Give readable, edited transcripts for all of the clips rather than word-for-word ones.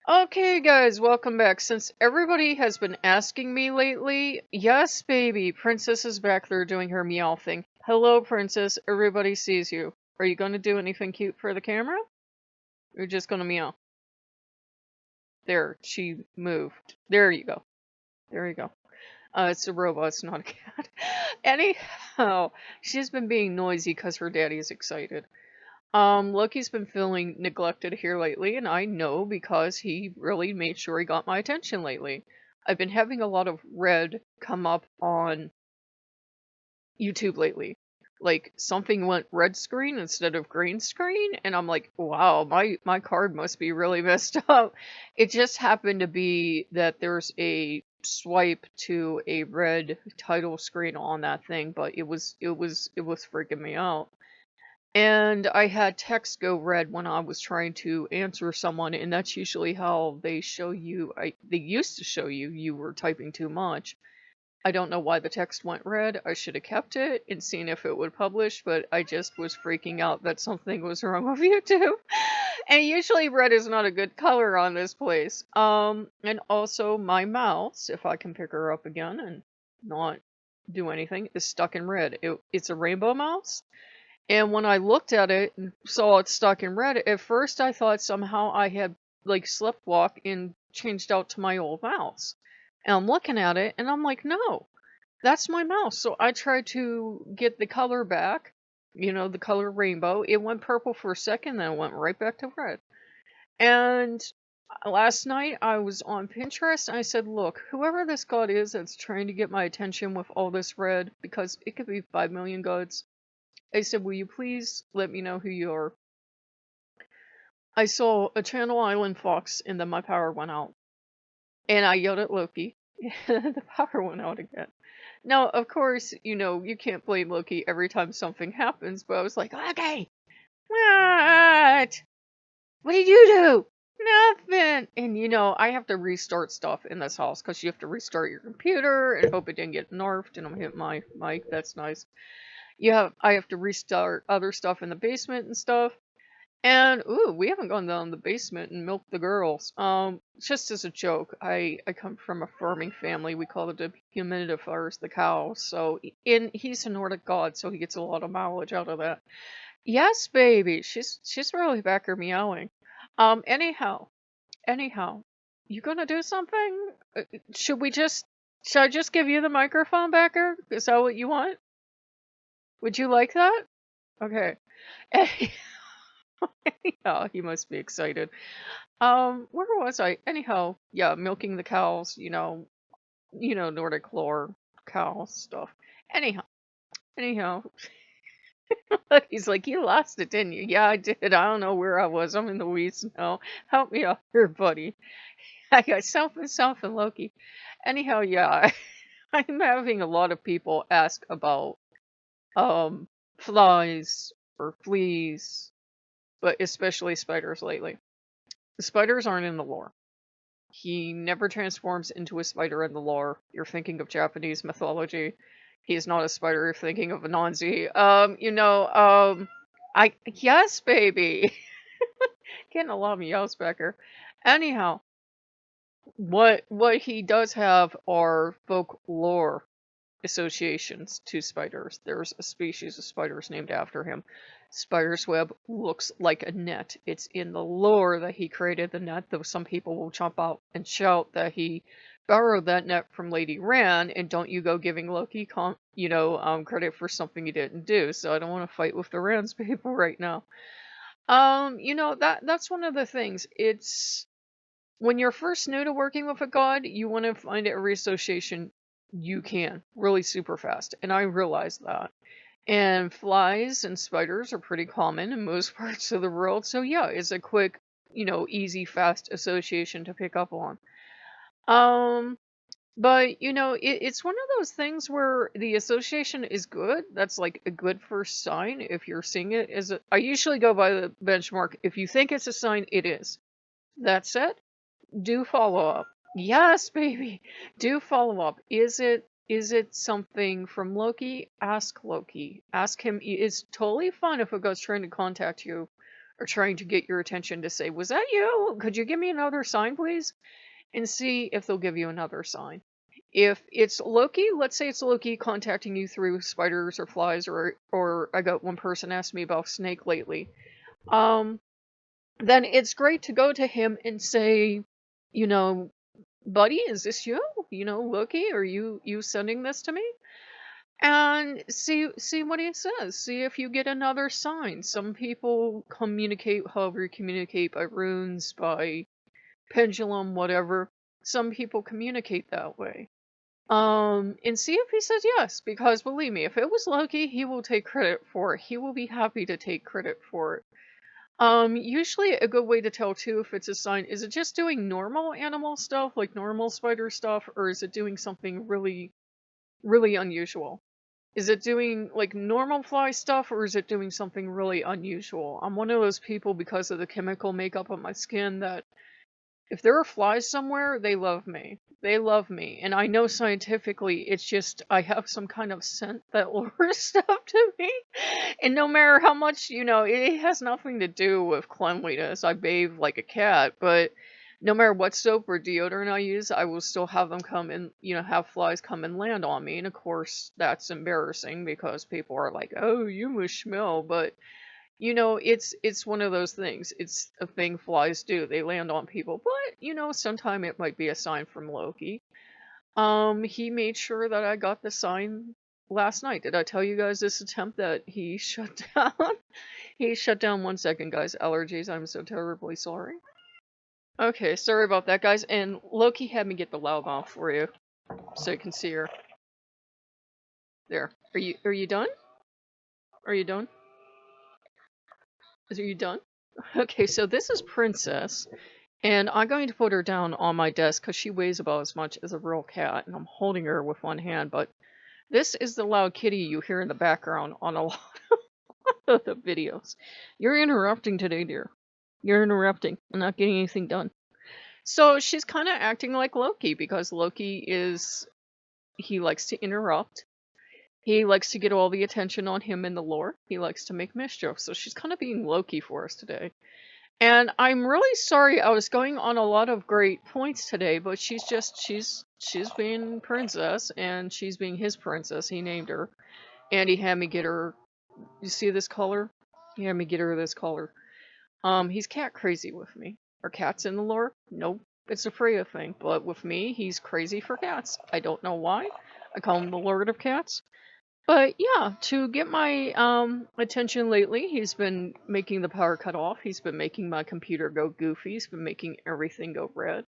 Okay, guys, welcome back. Since everybody has been asking me lately, yes, baby, Princess is back there doing her meow thing. Hello, Princess. Everybody sees you. Are you going to do anything cute for the camera? Or you're just going to meow? There, she moved. There you go. There you go. It's a robot, it's not a cat. Anyhow, she's been being noisy because her daddy is excited. Loki's been feeling neglected here lately, and I know because he really made sure he got my attention lately. I've been having a lot of red come up on YouTube lately. Like something went red screen instead of green screen, and I'm like, wow, my card must be really messed up. It just happened to be that there's a swipe to a red title screen on that thing, but it was freaking me out. And I had text go red when I was trying to answer someone, and that's usually how they show you. They used to show you were typing too much. I don't know why the text went red. I should have kept it and seen if it would publish, but I just was freaking out that something was wrong with YouTube. And usually red is not a good color on this place. And also my mouse, if I can pick her up again and not do anything, is stuck in red. It's a rainbow mouse. And when I looked at it and saw it stuck in red, at first I thought somehow I had like sleptwalk and changed out to my old mouse. And I'm looking at it and I'm like, no, that's my mouse. So I tried to get the color back, the color rainbow. It went purple for a second, then it went right back to red. And last night I was on Pinterest and I said, look, whoever this god is that's trying to get my attention with all this red, because it could be 5 million gods, I said, will you please let me know who you are? I saw a Channel Island fox and then my power went out. And I yelled at Loki. The power went out again. Now, of course, you can't blame Loki every time something happens, but I was like, Loki! What? What did you do? Nothing! And I have to restart stuff in this house because you have to restart your computer and hope it didn't get nerfed. And I'm hitting my mic. That's nice. I have to restart other stuff in the basement and stuff. And ooh, we haven't gone down the basement and milked the girls. Just as a joke, I come from a farming family. We call the humidifiers the cows. So he's a Nordic god, so he gets a lot of mileage out of that. Yes, baby, she's really back her meowing. Anyhow, you gonna do something? Should I just give you the microphone, Becker? Is that what you want? Would you like that? Okay. Anyhow, he must be excited. Where was I? Anyhow, yeah, milking the cows, Nordic lore cow stuff. Anyhow, he's like, you lost it, didn't you? Yeah, I did. I don't know where I was. I'm in the weeds now. Help me out here, buddy. I got something, Loki. Anyhow, yeah, I'm having a lot of people ask about um flies or fleas, but especially spiders lately. The spiders aren't in the lore. He never transforms into a spider in the lore. You're thinking of Japanese mythology. He's not a spider. You're thinking of Anansi. Yes, baby. Getting a lot of meows back here. Anyhow, what he does have are folklore associations to spiders. There's a species of spiders named after him. Spider's web looks like a net. It's in the lore that he created the net, though some people will jump out and shout that he borrowed that net from Lady Ran, and don't you go giving Loki credit for something he didn't do. So I don't want to fight with the Rand's people right now. That's one of the things. It's when you're first new to working with a god, you want to find every association you can really super fast, and I realize that. And flies and spiders are pretty common in most parts of the world, so yeah, it's a quick, easy, fast association to pick up on. Um, but it's one of those things where the association is good. That's like a good first sign if you're seeing it as I usually go by the benchmark. If you think it's a sign, it is. That said, do follow up. Yes, baby. Do follow up. Is it something from Loki? Ask Loki. Ask him. It's totally fine if a ghost trying to contact you are trying to get your attention to say, was that you? Could you give me another sign, please? And see if they'll give you another sign. If it's Loki, let's say it's Loki contacting you through spiders or flies, or I got one person asked me about snake lately. Then it's great to go to him and say, you know, buddy, is this you? You know, Loki, are you sending this to me? And see what he says. See if you get another sign. Some people communicate however you communicate, by runes, by pendulum, whatever. Some people communicate that way. And see if he says yes, because believe me, if it was Loki, he will take credit for it. He will be happy to take credit for it. Usually a good way to tell too if it's a sign, is it just doing normal animal stuff, like normal spider stuff, or is it doing something really, really unusual? Is it doing like normal fly stuff, or is it doing something really unusual? I'm one of those people, because of the chemical makeup of my skin, that if there are flies somewhere, they love me. They love me. And I know scientifically it's just I have some kind of scent that lures stuff to me. And no matter how much, it has nothing to do with cleanliness. I bathe like a cat, but no matter what soap or deodorant I use, I will still have them come and, have flies come and land on me. And of course, that's embarrassing because people are like, oh, you must smell. But it's one of those things. It's a thing flies do. They land on people. But, sometime it might be a sign from Loki. He made sure that I got the sign last night. Did I tell you guys this attempt that he shut down? He shut down 1 second, guys. Allergies. I'm so terribly sorry. Okay, sorry about that, guys. And Loki had me get the loudmouth for you, so you can see her. There. Are you done? Are you done? Are you done? Okay, so this is Princess, and I'm going to put her down on my desk because she weighs about as much as a real cat, and I'm holding her with one hand, but this is the loud kitty you hear in the background on a lot of the videos. You're interrupting today, dear. You're interrupting. I'm not getting anything done. So she's kind of acting like Loki, because he likes to interrupt. He likes to get all the attention on him in the lore. He likes to make mischief. So she's kind of being Loki for us today. And I'm really sorry, I was going on a lot of great points today, but she's being Princess, and she's being his princess. He named her. And he had me get her, you see this color? He had me get her this color. He's cat crazy with me. Are cats in the lore? Nope. It's a Freya thing. But with me, he's crazy for cats. I don't know why. I call him the Lord of Cats. But yeah, to get my attention lately, he's been making the power cut off. He's been making my computer go goofy. He's been making everything go red.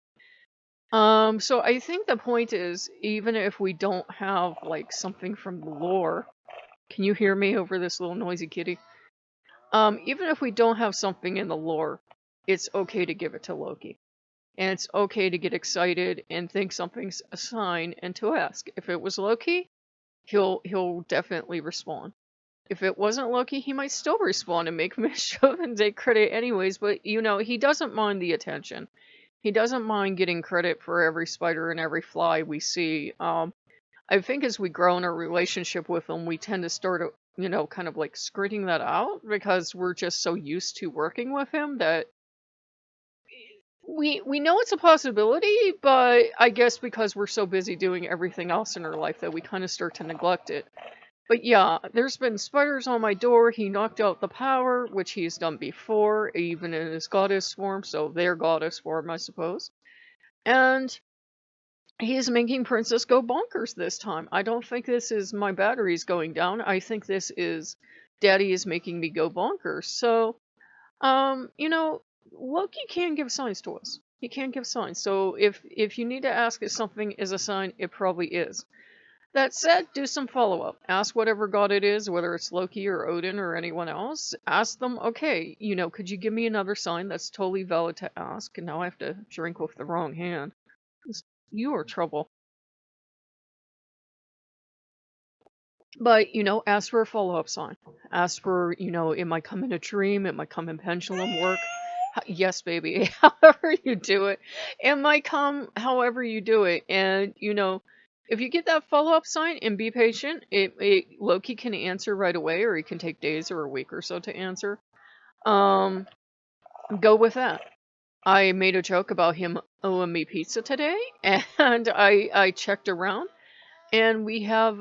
So I think the point is, even if we don't have like something from the lore, can you hear me over this little noisy kitty? Even if we don't have something in the lore, it's okay to give it to Loki. And it's okay to get excited and think something's a sign and to ask. If it was Loki, he'll definitely respond. If it wasn't Loki, he might still respond and make mischief and take credit anyways, but he doesn't mind the attention. He doesn't mind getting credit for every spider and every fly we see. I think as we grow in our relationship with him, we tend to start, kind of like skirting that out, because we're just so used to working with him that we know it's a possibility, but I guess because we're so busy doing everything else in our life that we kind of start to neglect it. But yeah, there's been spiders on my door. He knocked out the power, which he's done before, even in his goddess form, so their goddess form, I suppose. And he's making Princess go bonkers this time. I don't think this is my batteries going down. I think this is Daddy is making me go bonkers. So, Loki can give signs to us. He can give signs. So if you need to ask if something is a sign, it probably is. That said, do some follow-up. Ask whatever god it is, whether it's Loki or Odin or anyone else. Ask them, okay, could you give me another sign? That's totally valid to ask. And now I have to drink with the wrong hand. You are trouble. But, ask for a follow-up sign. Ask for, it might come in a dream, it might come in pendulum work. Yes, baby. However you do it. It might come however you do it. And, if you get that follow-up sign and be patient, Loki can answer right away, or he can take days or a week or so to answer. Um, go with that. I made a joke about him owing me pizza today, and I checked around, and we have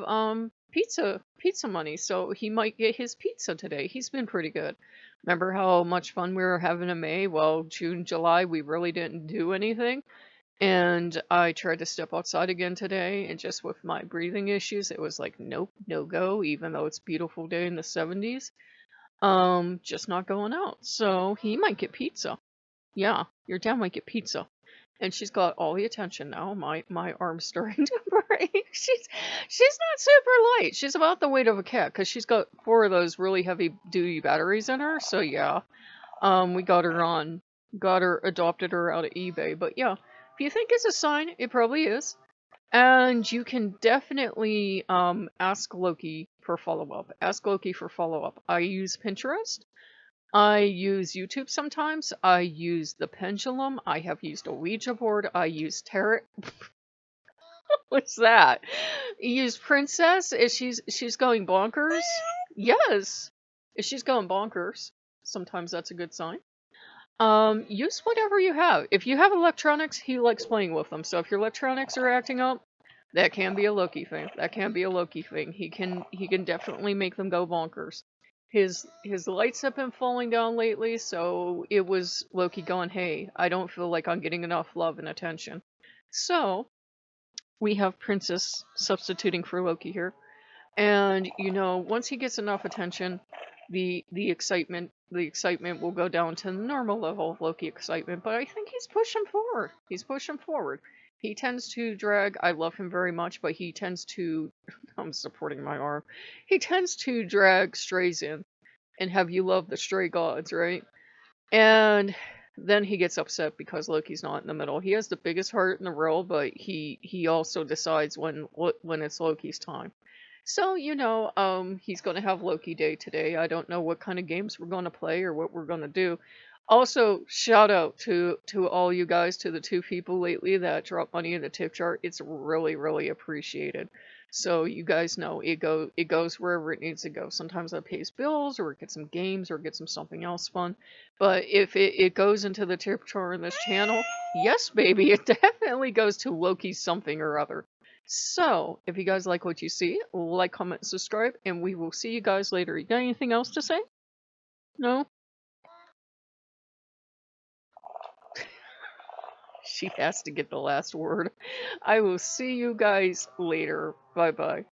pizza money, so he might get his pizza today. He's been pretty good. Remember how much fun we were having in May? Well, June, July, we really didn't do anything. And I tried to step outside again today, and just with my breathing issues, it was like, nope, no go, even though it's a beautiful day in the 70s. Just not going out. So he might get pizza. Yeah, your dad might get pizza. And she's got all the attention now. My arm's starting to break. She's not super light. She's about the weight of a cat because she's got 4 of those really heavy duty batteries in her. So yeah, we got her adopted her out of eBay. But yeah, if you think it's a sign, it probably is. And you can definitely ask Loki for follow up. Ask Loki for follow up. I use Pinterest. I use YouTube sometimes. I use the pendulum. I have used a Ouija board. I use tarot. What's that? You use Princess. If she's going bonkers. Yes. If she's going bonkers, sometimes that's a good sign. Use whatever you have. If you have electronics, he likes playing with them. So if your electronics are acting up, that can be a Loki thing. That can be a Loki thing. He can definitely make them go bonkers. His lights have been falling down lately, so it was Loki going, "Hey, I don't feel like I'm getting enough love and attention." So we have Princess substituting for Loki here. And once he gets enough attention, the excitement will go down to the normal level of Loki excitement. But I think he's pushing forward. He's pushing forward. He tends to drag. I love him very much, but he tends to. I'm supporting my arm. He tends to drag strays in and have you love the stray gods, right? And then he gets upset because Loki's not in the middle. He has the biggest heart in the world, but he also decides when it's Loki's time. So, he's going to have Loki Day today. I don't know what kind of games we're going to play or what we're going to do. Also, shout out to all you guys, to the 2 people lately that dropped money in the tip jar. It's really, really appreciated. So you guys know it goes wherever it needs to go. Sometimes that pays bills, or it gets some games, or it gets some something else fun. But if it goes into the tip jar in this channel, yes, baby, it definitely goes to Loki something or other. So, if you guys like what you see, like, comment, and subscribe, and we will see you guys later. You got anything else to say? No? She has to get the last word. I will see you guys later. Bye bye.